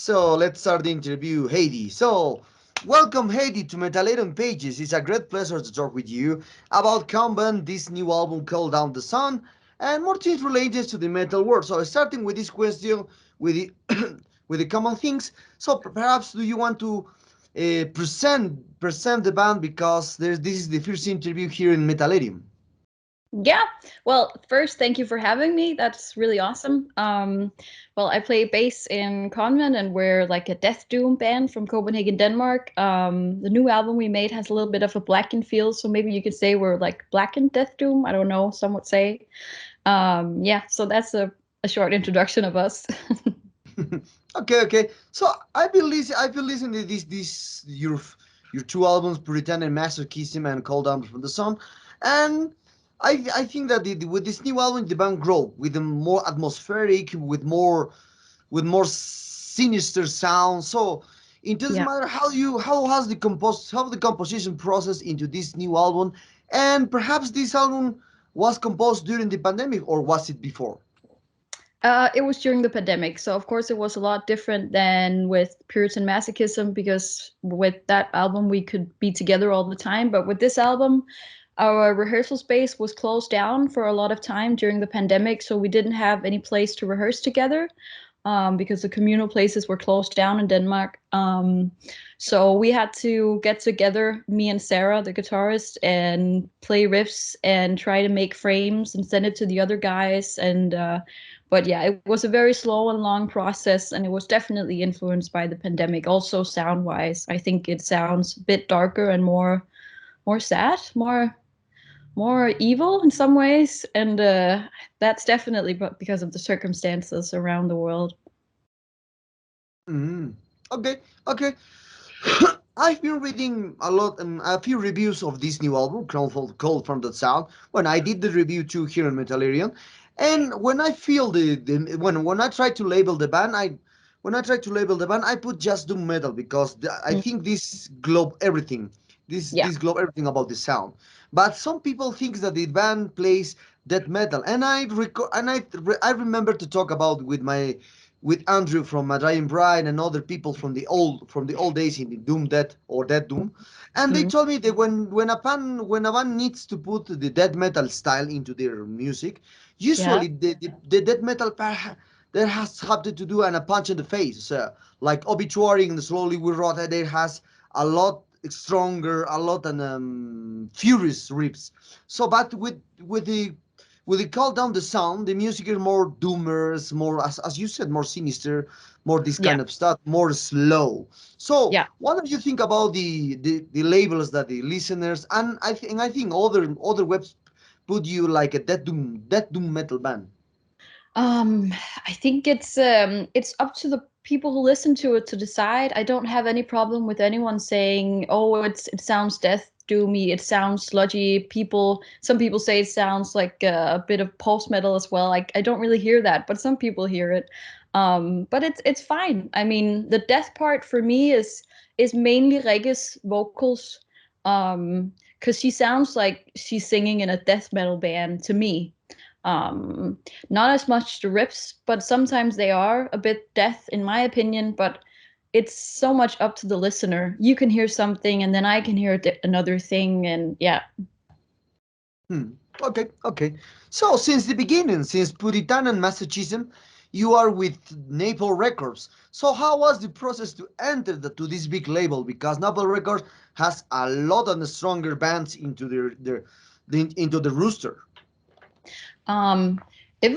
So let's start the interview, Heidi. So welcome, Heidi, to METALLERIUM Pages. It's a great pleasure to talk with you about Konvent, this new album called Down the Sun, and more things related to the metal world. So starting with this question, with the with the common things. So perhaps do you want to present the band because this is the first interview here in METALLERIUM. Yeah. Well, first, thank you for having me. That's really awesome. Well, I play bass in Konvent, and we're like a death doom band from Copenhagen, Denmark. The new album we made has a little bit of a blackened feel, so maybe you could say we're like blackened death doom. I don't know. Some would say. Yeah. So that's a short introduction of us. Okay. So I've been listening to this your two albums, Puritan and Masochism and Cold Down from the Sun, and I think that with this new album the band grow with a more atmospheric, with more sinister sound. So it doesn't Yeah. matter how the composition process into this new album, and perhaps this album was composed during the pandemic or was it before? It was during the pandemic, so of course it was a lot different than with Puritan Masochism because with that album we could be together all the time. But with this album, our rehearsal space was closed down for a lot of time during the pandemic, so we didn't have any place to rehearse together because the communal places were closed down in Denmark. So we had to get together, me and Sarah, the guitarist, and play riffs and try to make frames and send it to the other guys. And but yeah, it was a very slow and long process, and it was definitely influenced by the pandemic. Also, sound-wise, I think it sounds a bit darker and more sad, more evil in some ways, and that's definitely because of the circumstances around the world. Mm. Okay. I've been reading a few reviews of this new album, Cold from the South. When I did the review too here in Metallerian, and when I feel when I try to label the band, I put just doom metal because I Mm, think this globe everything. yeah. This globe everything about the sound. But some people think that the band plays death metal, and I remember to talk about with Andrew from Madrian Bride and other people from the old days in the Doom Death or Death Doom, and they Mm, told me that when a band needs to put the death metal style into their music, yeah. usually the death metal part that has something to do and a punch in the face, like Obituary and Slowly We Rot. It has a lot stronger, a lot and furious riffs. So, but with the call down the sound, the music is more doomers, more as you said, more sinister, more this Yeah. kind of stuff, more slow. So, Yeah. what do you think about the labels that the listeners and I think other webs put you like a death doom metal band? Um, I think it's up to the people who listen to it to decide. I don't have any problem with anyone saying, "Oh, it sounds death doomy, it sounds sludgy." Some people say it sounds like a bit of post metal as well. I don't really hear that, but some people hear it. But it's fine. I mean, the death part for me is mainly Regga's vocals, because she sounds like she's singing in a death metal band to me. Um, Not as much the riffs, but sometimes they are a bit death, in my opinion. But it's so much up to the listener. You can hear something, and then I can hear another thing, and yeah. Hmm. Okay. So since the beginning, since Puritan and Masochism, you are with Naples Records. So how was the process to enter to this big label? Because Naples Records has a lot of stronger bands into into the rooster. Um, it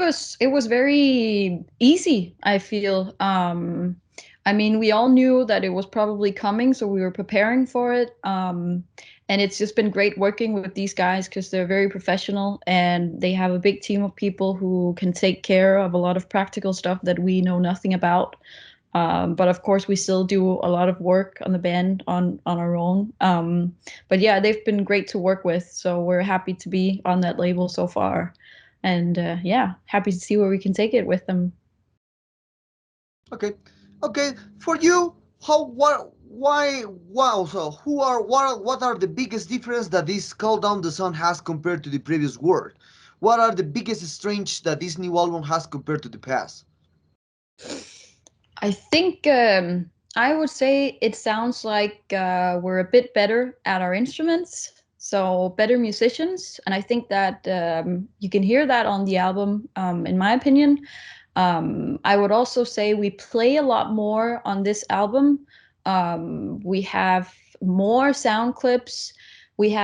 was very easy, I feel. I mean, we all knew that it was probably coming, so we were preparing for it. And it's just been great working with these guys because they're very professional and they have a big team of people who can take care of a lot of practical stuff that we know nothing about. But of course, we still do a lot of work on the band on our own. But yeah, they've been great to work with, so we're happy to be on that label so far, and yeah, happy to see where we can take it with them. Okay. Okay. For you, how what why wow so what are the biggest difference that this Call Down the Sun has compared to the previous work? What are the biggest strange that this new album has compared to the past? I think I would say it sounds like we're a bit better at our instruments, so better musicians, and I think that you can hear that on the album, in my opinion. I would also say we play a lot more on this album. We have more sound clips. We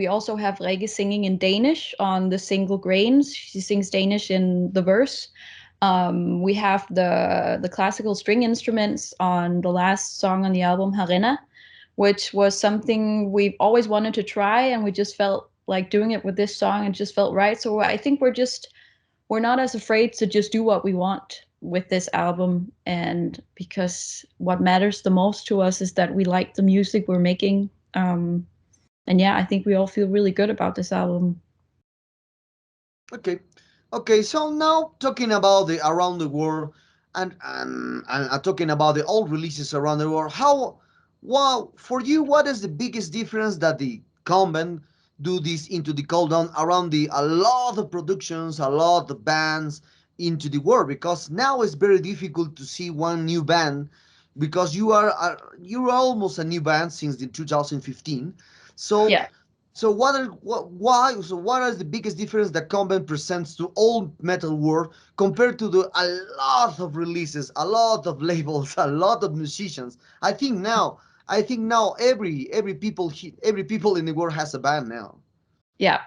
also have Rege singing in Danish on the single Grains. She sings Danish in the verse. We have the classical string instruments on the last song on the album, Harena, which was something we've always wanted to try, and we just felt like doing it with this song and just felt right. So I think we're not as afraid to just do what we want with this album, and because what matters the most to us is that we like the music we're making. And yeah, I think we all feel really good about this album. Okay, okay. So now talking about the around the world, and talking about the old releases around the world. How, wow, for you, what is the biggest difference that the Convent do this into the cold down around the a lot of productions, a lot of bands into the world? Because now it's very difficult to see one new band because you're almost a new band since the 2015. So Yeah. so what is the biggest difference that Convent presents to old metal world compared to the a lot of releases, a lot of labels, a lot of musicians? I think now every people in the world has a band now. Yeah.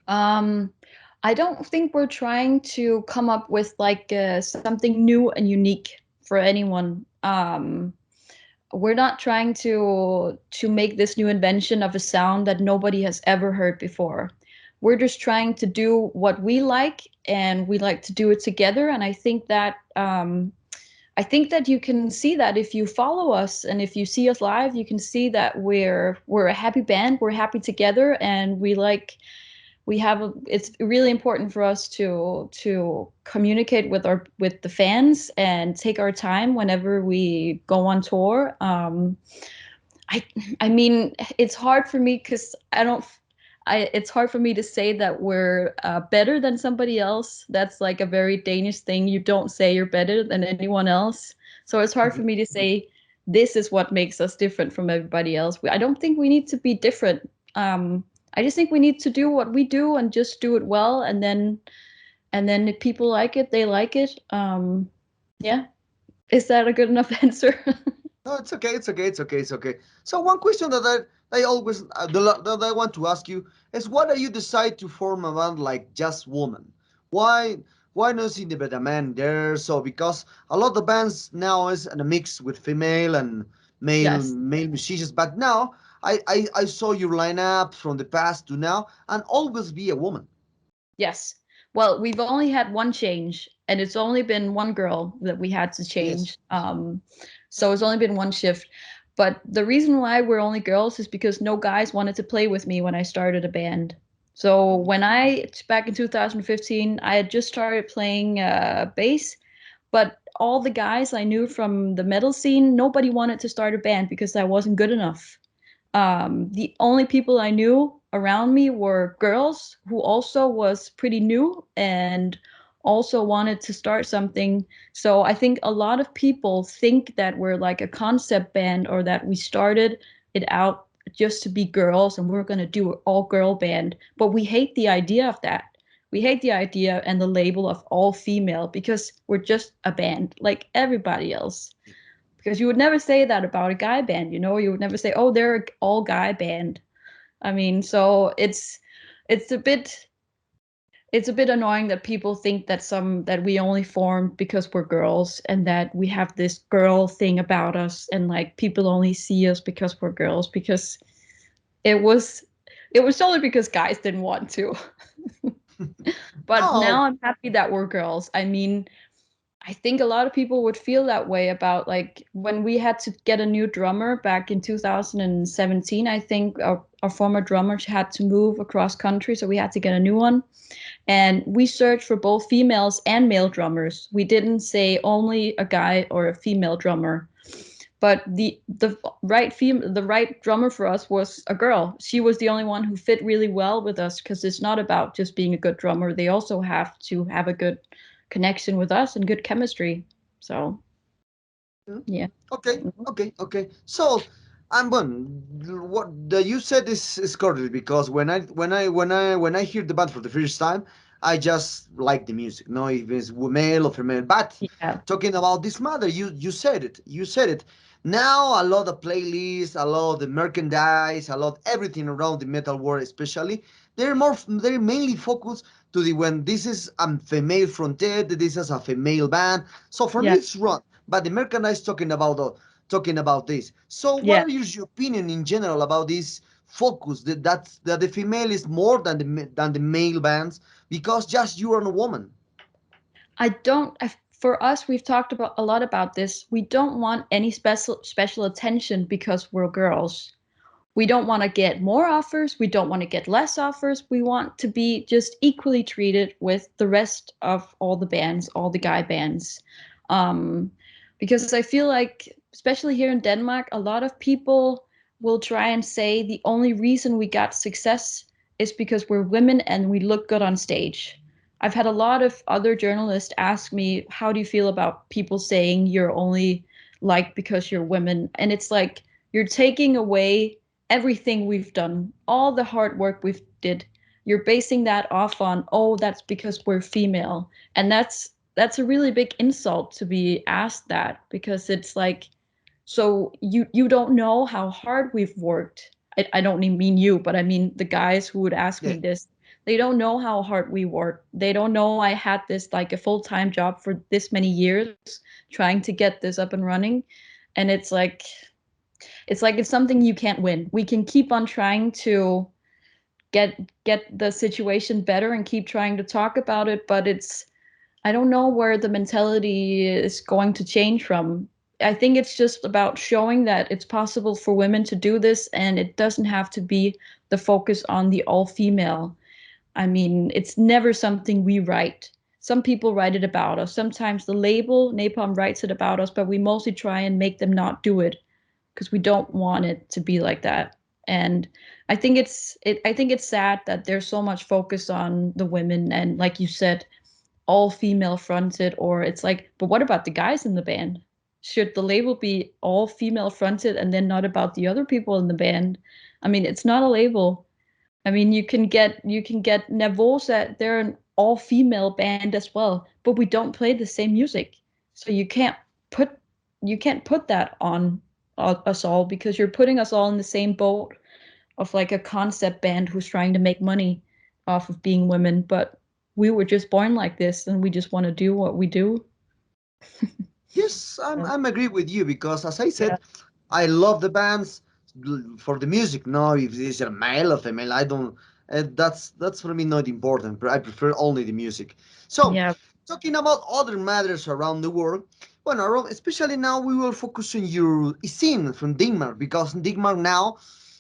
Um, I don't think we're trying to come up with like something new and unique for anyone. We're not trying to make this new invention of a sound that nobody has ever heard before. We're just trying to do what we like, and we like to do it together. And I think that you can see that if you follow us and if you see us live, you can see that we're a happy band. We're happy together, and it's really important for us to communicate with the fans and take our time whenever we go on tour. I I mean, it's hard for me because I don't. It's hard for me to say that we're better than somebody else. That's like a very Danish thing. You don't say you're better than anyone else. So it's hard for me to say this is what makes us different from everybody else. I don't think we need to be different. I just think we need to do what we do and just do it well, and then if people like it, they like it. Yeah, is that a good enough answer? No, it's okay. It's okay. It's okay. It's okay. So one question that I always that I want to ask you is, why do you decide to form a band like Just Woman? Why why not see the man there? So because a lot of bands now is in a mix with female and Yes. male musicians, but now I saw your lineup from the past to now, and always be a woman. Yes. Well, we've only had one change, and it's only been one girl that we had to Yes. change. So it's only been one shift. But the reason why we're only girls is because no guys wanted to play with me when I started a band. So back in 2015, I had just started playing bass, but all the guys I knew from the metal scene, nobody wanted to start a band because I wasn't good enough. The only people I knew around me were girls who also was pretty new and also wanted to start something. So I think a lot of people think that we're like a concept band, or that we started it out just to be girls and we're going to do an all girl band. But we hate the idea of that. We hate the idea and the label of all female because we're just a band like everybody else, because you would never say that about a guy band, you would never say, oh, they're an all guy band. I mean, so it's a bit it's a bit annoying that people think that we only formed because we're girls, and that we have this girl thing about us, and like people only see us because we're girls, because it was it was only because guys didn't want to. But now No. I'm happy that we're girls. I mean, I think a lot of people would feel that way about, like, when we had to get a new drummer back in 2017. I think our former drummer had to move across country, so we had to get a new one. And we searched for both females and male drummers. We didn't say only a guy or a female drummer. But the right drummer for us was a girl. She was the only one who fit really well with us, because it's not about just being a good drummer. They also have to have a good connection with us and good chemistry. So Mm. Yeah. Okay, Mhm. okay. So, I'm what you said is correct because when I hear the band for the first time, I just like the music, no, if it's male or female. But Yeah. talking about this matter, you said it, you said it. Now a lot of playlists, a lot of the merchandise, a lot everything around the metal world, especially they're mainly focused to the when this is female fronted, this is a female band. So for me, Yeah. it's wrong. But the merchandise talking about this. So, Yeah. what is your opinion in general about this focus that the female is more than the male bands because just you are a woman? I don't. For us, we've talked about a lot about this. We don't want any special attention because we're girls. We don't want to get more offers. We don't want to get less offers. We want to be just equally treated with the rest of all the bands, all the guy bands. Um, because I feel like, especially here in Denmark, a lot of people will try and say the only reason we got success is because we're women and we look good on stage. I've had a lot of other journalists ask me, how do you feel about people saying you're only like because you're women? And it's like, you're taking away everything we've done, all the hard work we've did. You're basing that off on, oh, that's because we're female. And that's a really big insult to be asked that, because it's like, so you don't know how hard we've worked. I don't mean you, but I mean the guys who would ask Yeah. me this. They don't know how hard we work. They don't know I had this like a full-time job for this many years trying to get this up and running. And it's like it's something you can't win. We can keep on trying to get the situation better and keep trying to talk about it, but it's I don't know where the mentality is going to change from. I think it's just about showing that it's possible for women to do this, and it doesn't have to be the focus on the all female. I mean, it's never something we write. Some people write it about us. Sometimes the label Napalm writes it about us, but we mostly try and make them not do it because we don't want it to be like that. And I think it's sad that there's so much focus on the women, and like you said, all female fronted, or it's like, but what about the guys in the band? Should the label be all female fronted and then not about the other people in the band? I mean, it's not a label. I mean, you can get Nervosa, they're an all female band as well, but we don't play the same music. So put you can't put that on us all, because you're putting us all in the same boat of like a concept band who's trying to make money off of being women, but we were just born like this and we just want to do what we do. Yes, Uh, I'm agree with you because as I yeah. said, I love the bands for the music. No, if it's a male or female, I don't. That's for me not important. But I prefer only the music. So, Yeah. talking about other matters around the world, well, especially now we will focus on your scene from Denmark because Denmark now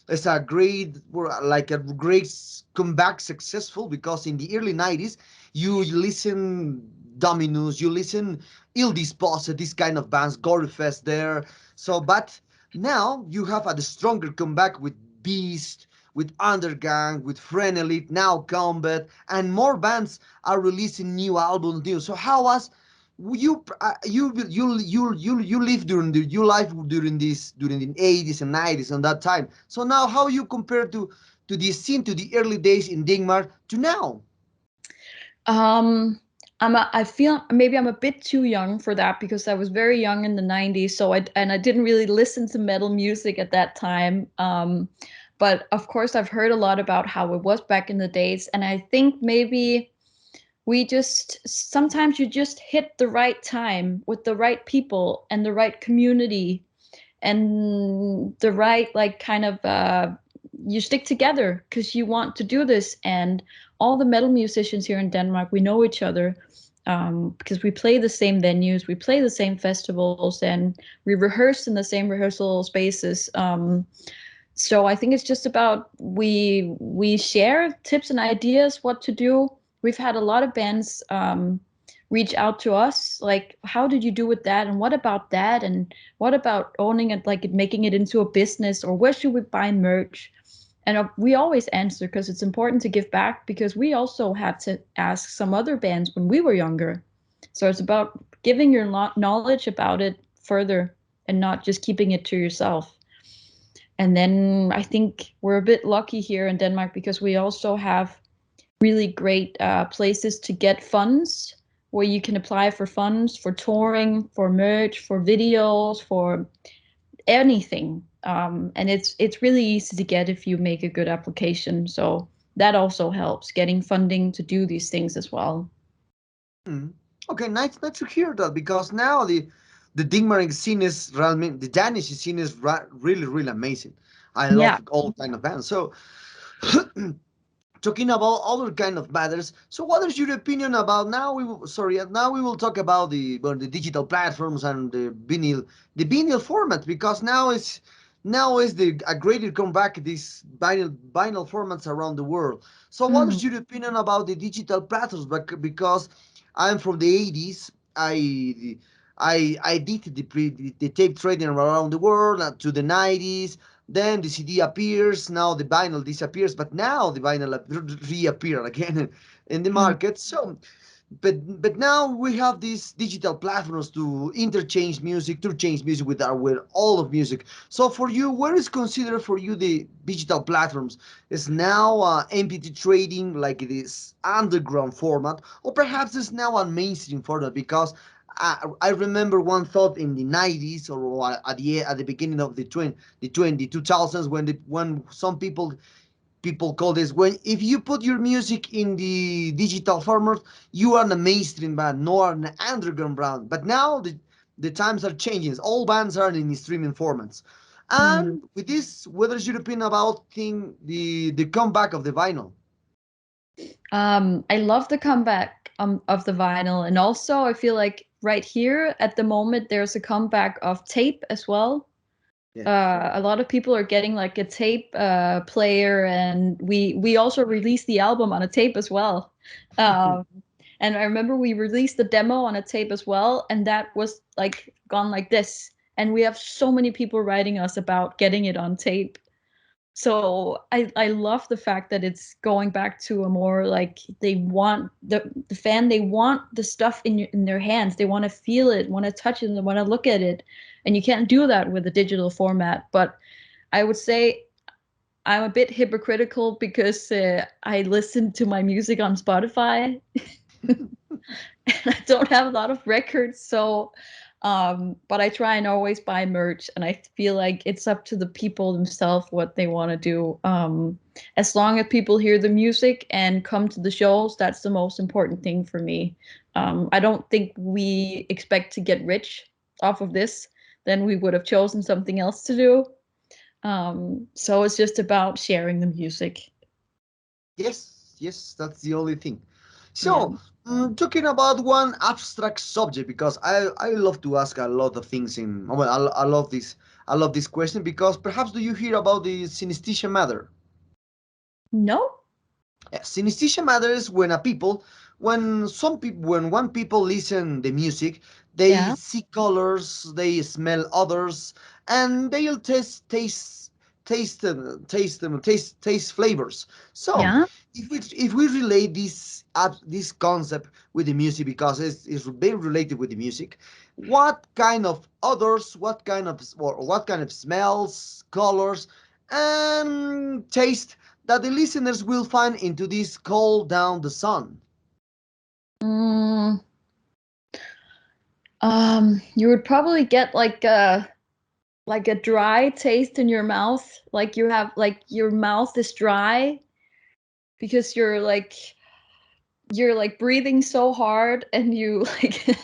is a great, like a great comeback successful because in the early 90s you listen Dominus, you listen Ill Disposed, this kind of bands, Gorefest there. So, but now you have a stronger comeback with Beast, with Undergang, with Friend Elite, now Konvent, and more bands are releasing new albums. New. So how was you live during you life during the 80s and 90s and that time. So now how you compare to the scene to the early days in Denmark to now? Um, I feel maybe I'm a bit too young for that because I was very young in the 90s, so I didn't really listen to metal music at that time. But of course I've heard a lot about how it was back in the days, and I think maybe we just sometimes you just hit the right time with the right people and the right community and the right like kind of you stick together because you want to do this. And all the metal musicians here in Denmark, we know each other because we play the same venues, we play the same festivals, and we rehearse in the same rehearsal spaces. So I think it's just about we share tips and ideas what to do. We've had a lot of bands reach out to us like, how did you do with that, and what about that, and what about owning it, like making it into a business, or where should we buy merch? And we always answer because it's important to give back, because we also had to ask some other bands when we were younger. So it's about giving your knowledge about it further. and not just keeping it to yourself. And then I think we're a bit lucky here in Denmark because we also have really great places to get funds where you can apply for funds for touring, for merch, for videos, for anything. And it's really easy to get if you make a good application. So that also helps getting funding to do these things as well. Mm. Okay, nice to hear that because now the Dingmark scene is the Danish scene is really amazing. I Yeah. love all kind of bands. So talking about other kind of matters. So what is your opinion about now? Now we will talk about the digital platforms and the vinyl format because now is the a greater comeback these vinyl formats around the world. So what Mm. is your opinion about the digital platforms? Because I'm from the 80s. I did the tape trading around the world to the 90s. Then the CD appears. Now the vinyl disappears, but now the vinyl reappear again in the Mm. market. So, but now we have these digital platforms to change music with all of music. So for you, where is considered for you the digital platforms? Is now MP3 trading like it is underground format, or perhaps it's now a mainstream format because I remember one thought in the 90s or at the beginning of the 2000s when some people call this when if you put your music in the digital format, you are a mainstream band, not an underground band. But now the times are changing. All bands are in streaming formats. Mm. And with this, what is your opinion about the comeback of the vinyl? I love the comeback of the vinyl, and also I feel like right here at the moment there's a comeback of tape as well. Yeah. A lot of people are getting like a tape player, and we also released the album on a tape as well. Um, and I remember we released the demo on a tape as well, and that was like gone like this. And we have so many people writing us about getting it on tape. So I love the fact that it's going back to a more like they want the fan, they want the stuff in their hands, they want to feel it, want to touch it, they want to look at it, and you can't do that with a digital format. But I would say I'm a bit hypocritical because I listen to my music on Spotify and I don't have a lot of records, so but I try and always buy merch, and I feel like it's up to the people themselves what they want to do. As long as people hear the music and come to the shows, that's the most important thing for me. I don't think we expect to get rich off of this, then we would have chosen something else to do. So it's just about sharing the music. Yes, that's the only thing. Yeah. So, talking about one abstract subject, because I love to ask a lot of things I love this question because perhaps do you hear about the synesthesia matter? No? Yeah, synesthesia matter is when one people listen the music, they Yeah. see colors, they smell others, and they'll taste flavors. So Yeah. if we relate this concept with the music because it's very related with the music, what kind of odors, what kind of smells, colors, and taste that the listeners will find into this Call Down the Sun? Mm, you would probably get like a dry taste in your mouth, like you have like your mouth is dry because you're like breathing so hard, and you like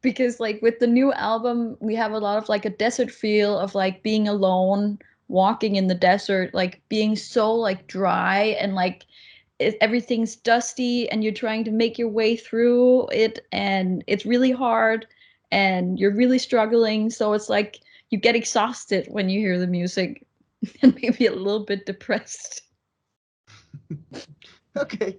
because like with the new album we have a lot of like a desert feel of like being alone, walking in the desert, like being so like dry, and like everything's dusty and you're trying to make your way through it, and it's really hard and you're really struggling, so it's like you get exhausted when you hear the music and maybe a little bit depressed. Okay,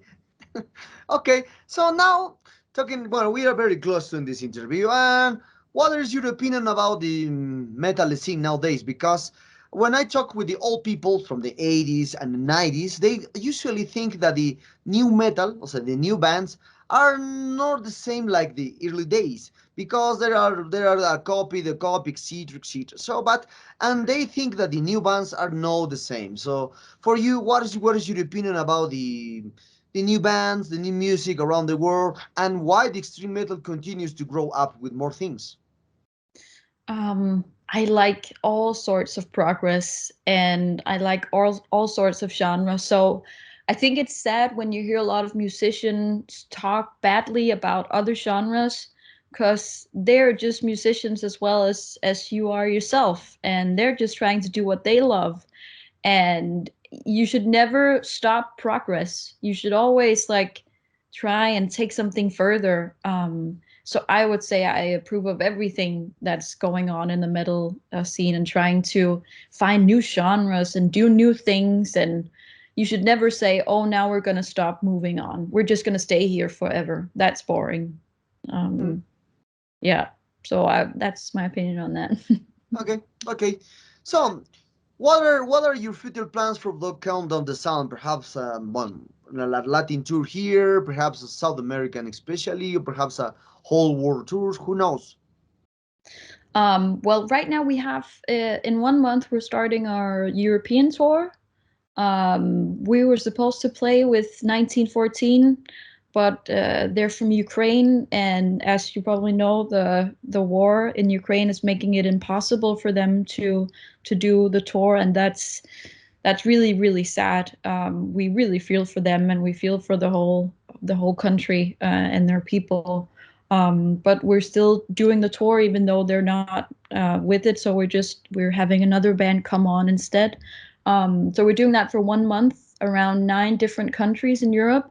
okay. So now talking, well, we are very close to in this interview. And what is your opinion about the metal scene nowadays? Because when I talk with the old people from the 80s and the 90s, they usually think that the new metal, also the new bands, are not the same like the early days, because there are the copy, etc., etc. So, but and they think that the new bands are not the same. So, for you, what is your opinion about the new bands, the new music around the world, and why the extreme metal continues to grow up with more things? I like all sorts of progress and I like all sorts of genres. So I think it's sad when you hear a lot of musicians talk badly about other genres because they're just musicians as well as you are yourself and they're just trying to do what they love. And you should never stop progress. You should always like try and take something further. So I would say I approve of everything that's going on in the metal scene and trying to find new genres and do new things. And you should never say, "Oh, now we're gonna stop moving on. We're just gonna stay here forever." That's boring. Hmm. Yeah. So that's my opinion on that. Okay, okay. So, what are your future plans for the Countdown the Sound? Perhaps one a Latin tour here, perhaps a South American especially, or perhaps a whole world tours. Who knows? Well, right now we have in 1 month we're starting our European tour. We were supposed to play with 1914, but they're from Ukraine, and as you probably know, the war in Ukraine is making it impossible for them to do the tour, and that's really really sad. We really feel for them, and we feel for the whole country and their people. But we're still doing the tour, even though they're not with it. So we're having another band come on instead. So we're doing that for 1 month, around 9 different countries in Europe.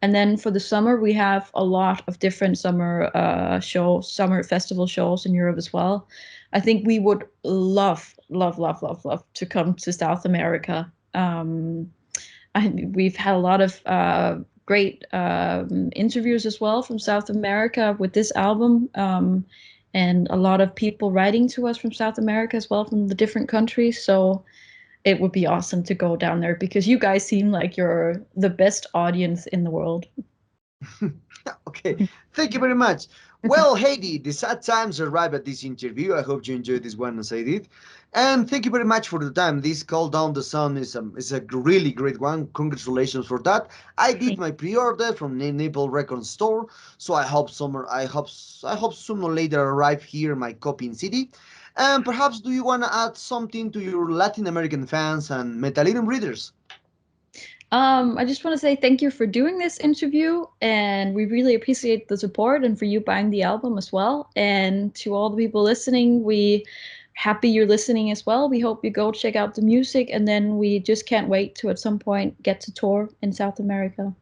And then for the summer, we have a lot of different summer festival shows in Europe as well. I think we would love, love, love, love, love to come to South America. We've had a lot of great interviews as well from South America with this album, and a lot of people writing to us from South America as well, from the different countries. So it would be awesome to go down there because you guys seem like you're the best audience in the world. Okay, thank you very much. Well, Heidi, the sad times arrive at this interview. I hope you enjoyed this one as I did. And thank you very much for the time. This Call Down the Sun is a really great one. Congratulations for that. I did my pre-order from Nipple Record Store, so I hope sooner or later arrive here my copy in CD. And perhaps do you want to add something to your Latin American fans and Metallerium readers? I just want to say thank you for doing this interview, and we really appreciate the support and for you buying the album as well. And to all the people listening, we happy you're listening as well. We hope you go check out the music, and then we just can't wait to at some point get to tour in South America.